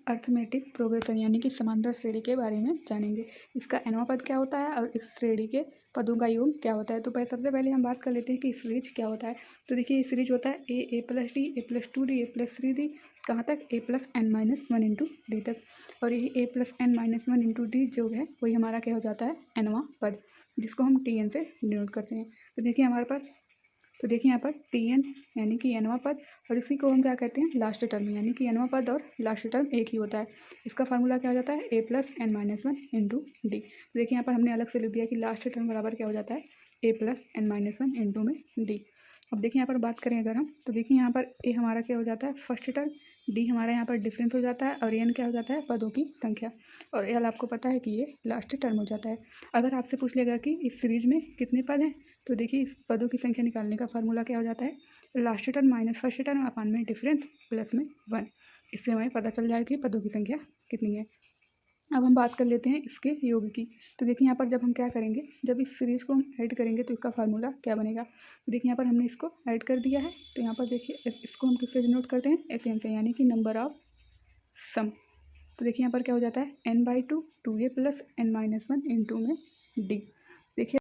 Arithmetic progression यानी कि समांतर श्रेणी के बारे में जानेंगे। इसका nवां पद क्या होता है और इस श्रेणी के पदों का योग क्या होता है। तो सबसे पहले हम बात कर लेते हैं कि सीरीज क्या होता है। तो देखिए सीरीज होता है A plus D, A plus two D, A plus three D, कहाँ तक A plus N minus one into D तक। और यही A plus N minus one into D जो है वही हमारा क्या हो जाता है nवां पद, जिसको हम टी एन से डिनोट करते हैं। तो देखिए हमारे पास, तो देखिए यहाँ पर टी एन यानी कि nवां पद, और इसी को हम क्या कहते हैं लास्ट टर्म, यानी कि nवां पद और लास्ट टर्म एक ही होता है। इसका फार्मूला क्या हो जाता है A plus N minus one into D. तो देखिए यहाँ पर हमने अलग से लिख दिया कि लास्ट टर्म बराबर क्या हो जाता है A plus N minus one into में डी। अब देखिए यहाँ पर बात करें अगर हम, तो देखिए यहाँ पर ए हमारा क्या हो जाता है फर्स्ट टर्म, डी हमारा यहाँ पर डिफरेंस हो जाता है, और एन क्या हो जाता है पदों की संख्या, और एल आपको पता है कि ये लास्ट टर्म हो जाता है। अगर आपसे पूछ लेगा कि इस सीरीज में कितने पद हैं, तो देखिए इस पदों की संख्या निकालने का फार्मूला क्या हो जाता है last term minus first term upon में डिफरेंस प्लस में वन। इससे हमें पता चल जाएगा कि पदों की संख्या कितनी है। अब हम बात कर लेते हैं इसके योग की। तो देखिए यहाँ पर जब हम क्या करेंगे, जब इस सीरीज़ को हम ऐड करेंगे तो इसका फार्मूला क्या बनेगा। तो देखिए यहाँ पर हमने इसको ऐड कर दिया है, तो यहाँ पर देखिए इसको हम किससे डिनोट करते हैं एस एन से, यानी कि नंबर ऑफ सम। तो देखिए यहाँ पर क्या हो जाता है n/2 2a plus n minus one into में डी। देखिए